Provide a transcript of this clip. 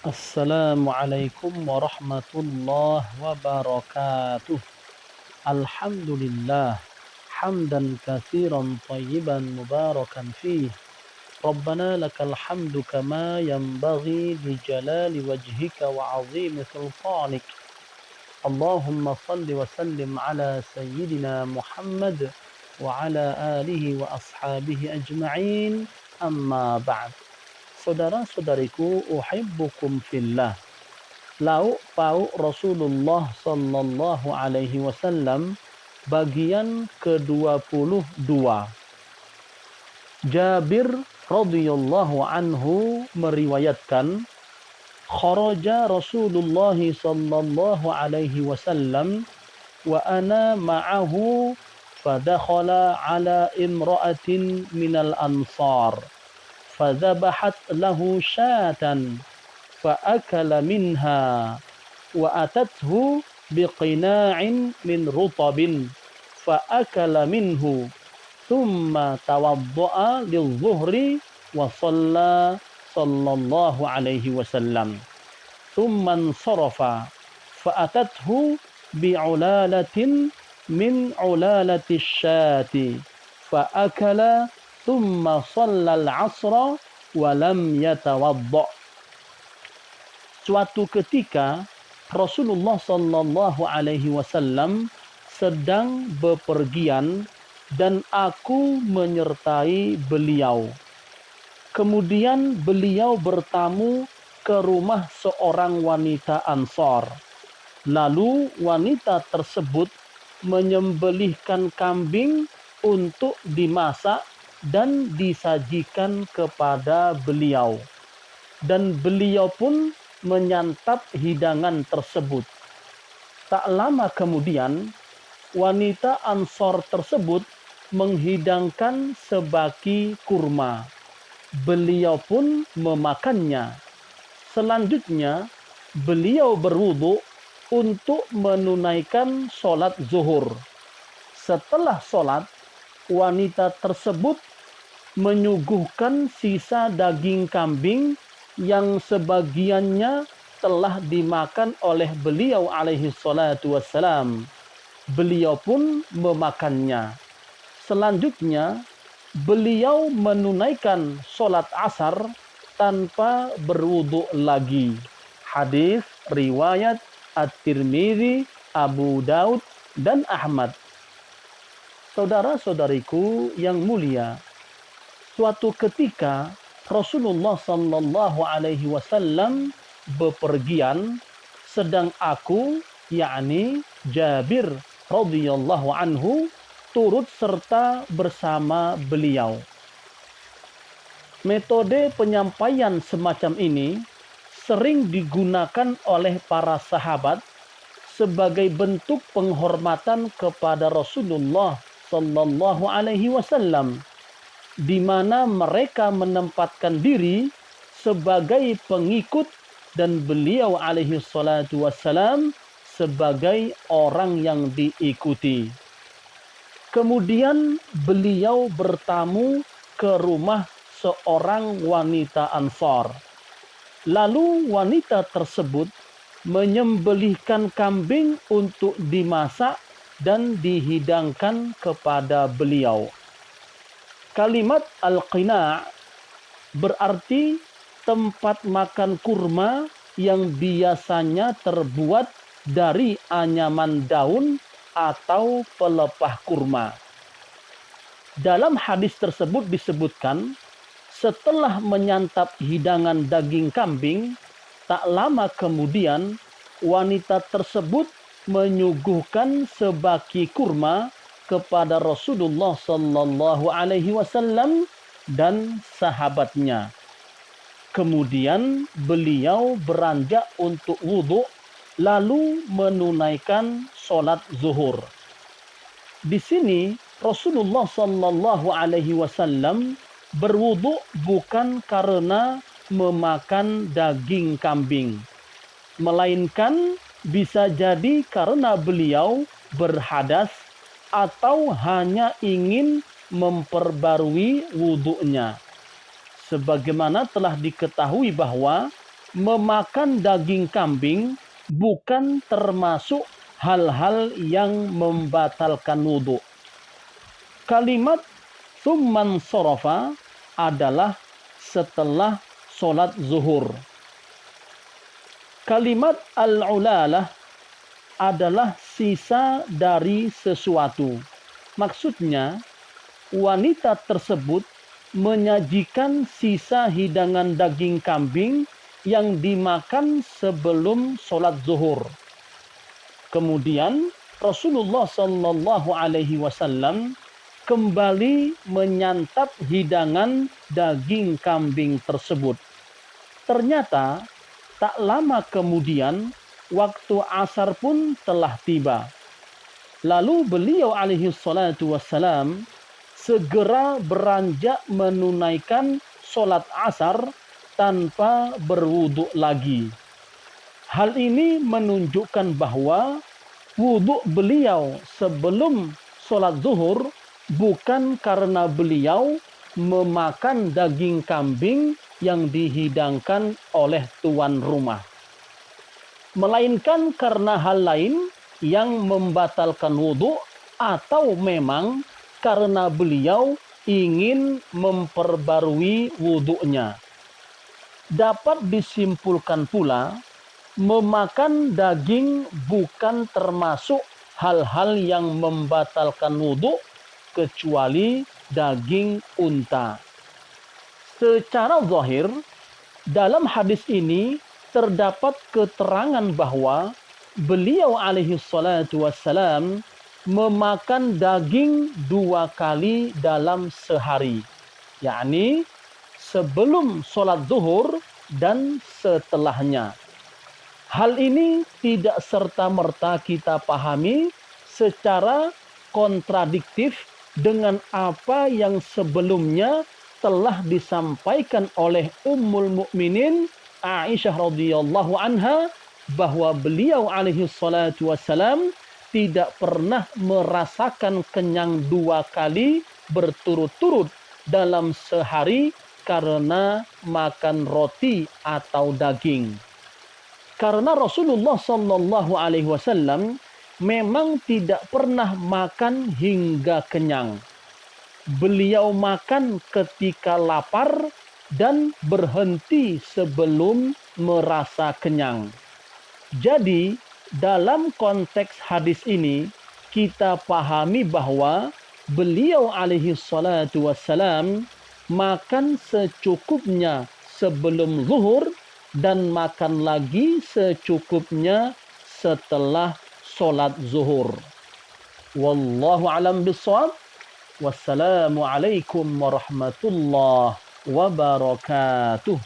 Assalamualaikum warahmatullahi wabarakatuh. Alhamdulillah. Hamdan katsiran tayyiban mubarakan fih. Rabbana lakal hamdu kama yanbaghi li jalali wajhika wa 'azimi sultanik. Allahumma salli wa sallim ala sayyidina Muhammad wa ala alihi wa ashabihi ajma'in. Amma ba'd. Saudara-saudariku, uhibbukum fillah. Lauk pauk Rasulullah sallallahu alaihi wasallam bagian ke-22. Jabir radhiyallahu anhu meriwayatkan, kharaja Rasulullah sallallahu alaihi wasallam wa ana ma'ahu fadakhala ala imra'atin minal ansar fadhabahat lahu syatan فأكل منها وأتته بقناع من رطب فأكل منه ثم توضأ للظهر وصلى صلى الله عليه وسلم ثم انصرف فأتته بعلالة من علالة الشاة فأكل ثم صلى العصر ولم يتوضأ. Suatu ketika Rasulullah sallallahu alaihi wasallam sedang bepergian dan aku menyertai beliau. Kemudian beliau bertamu ke rumah seorang wanita Ansar. Lalu wanita tersebut menyembelihkan kambing untuk dimasak dan disajikan kepada beliau. Dan beliau pun menyantap hidangan tersebut. Tak lama kemudian, wanita Ansor tersebut menghidangkan sebaki kurma. Beliau pun memakannya. Selanjutnya, beliau berwudu untuk menunaikan sholat zuhur. Setelah sholat, wanita tersebut menyuguhkan sisa daging kambing yang sebagiannya telah dimakan oleh beliau alaihi salatu wassalam. Beliau pun memakannya. Selanjutnya, beliau menunaikan sholat asar tanpa berwudu lagi. Hadis riwayat At-Tirmidzi, Abu Daud, dan Ahmad. Saudara-saudariku yang mulia, suatu ketika Rasulullah sallallahu alaihi wasallam bepergian, sedang aku, yakni Jabir radhiyallahu anhu, turut serta bersama beliau. Metode penyampaian semacam ini sering digunakan oleh para sahabat sebagai bentuk penghormatan kepada Rasulullah sallallahu alaihi wasallam, di mana mereka menempatkan diri sebagai pengikut dan beliau alaihi salatu wassalam sebagai orang yang diikuti. Kemudian beliau bertamu ke rumah seorang wanita Ansar. Lalu wanita tersebut menyembelihkan kambing untuk dimasak dan dihidangkan kepada beliau. Kalimat al-qina' berarti tempat makan kurma yang biasanya terbuat dari anyaman daun atau pelepah kurma. Dalam hadis tersebut disebutkan, setelah menyantap hidangan daging kambing, tak lama kemudian wanita tersebut menyuguhkan sebaki kurma kepada Rasulullah sallallahu alaihi wasallam dan sahabatnya. Kemudian beliau beranjak untuk wudu lalu menunaikan sholat zuhur. Di sini Rasulullah sallallahu alaihi wasallam berwudu bukan karena memakan daging kambing, melainkan bisa jadi karena beliau berhadas atau hanya ingin memperbarui wudunya. Sebagaimana telah diketahui bahwa memakan daging kambing bukan termasuk hal-hal yang membatalkan wudhu. Kalimat tsumman sorofa adalah setelah sholat zuhur. Kalimat al-ulalah adalah sisa dari sesuatu. Maksudnya, wanita tersebut menyajikan sisa hidangan daging kambing yang dimakan sebelum sholat zuhur. Kemudian Rasulullah Shallallahu Alaihi Wasallam kembali menyantap hidangan daging kambing tersebut. Ternyata tak lama kemudian waktu asar pun telah tiba. Lalu beliau alaihi salatu wassalam segera beranjak menunaikan sholat asar tanpa berwudu lagi. Hal ini menunjukkan bahwa wudu beliau sebelum sholat zuhur bukan karena beliau memakan daging kambing yang dihidangkan oleh tuan rumah, melainkan karena hal lain yang membatalkan wudu atau memang karena beliau ingin memperbarui wudunya. Dapat disimpulkan pula, memakan daging bukan termasuk hal-hal yang membatalkan wudu kecuali daging unta. Secara zahir, dalam hadis ini terdapat keterangan bahwa beliau alaihi salatu wassalam memakan daging 2 kali dalam sehari, yakni sebelum sholat zuhur dan setelahnya. Hal ini tidak serta-merta kita pahami secara kontradiktif dengan apa yang sebelumnya telah disampaikan oleh Ummul Mukminin Aisyah radhiyallahu anha bahwa beliau alaihi salatu wassalam tidak pernah merasakan kenyang 2 kali berturut-turut dalam sehari karena makan roti atau daging. Karena Rasulullah Shallallahu Alaihi Wasallam memang tidak pernah makan hingga kenyang. Beliau makan ketika lapar dan berhenti sebelum merasa kenyang. Jadi, dalam konteks hadis ini, kita pahami bahwa beliau alaihi salatu wassalam makan secukupnya sebelum zuhur dan makan lagi secukupnya setelah sholat zuhur. Wallahu alam bissawab. Wassalamualaikum warahmatullahi wabarakatuh.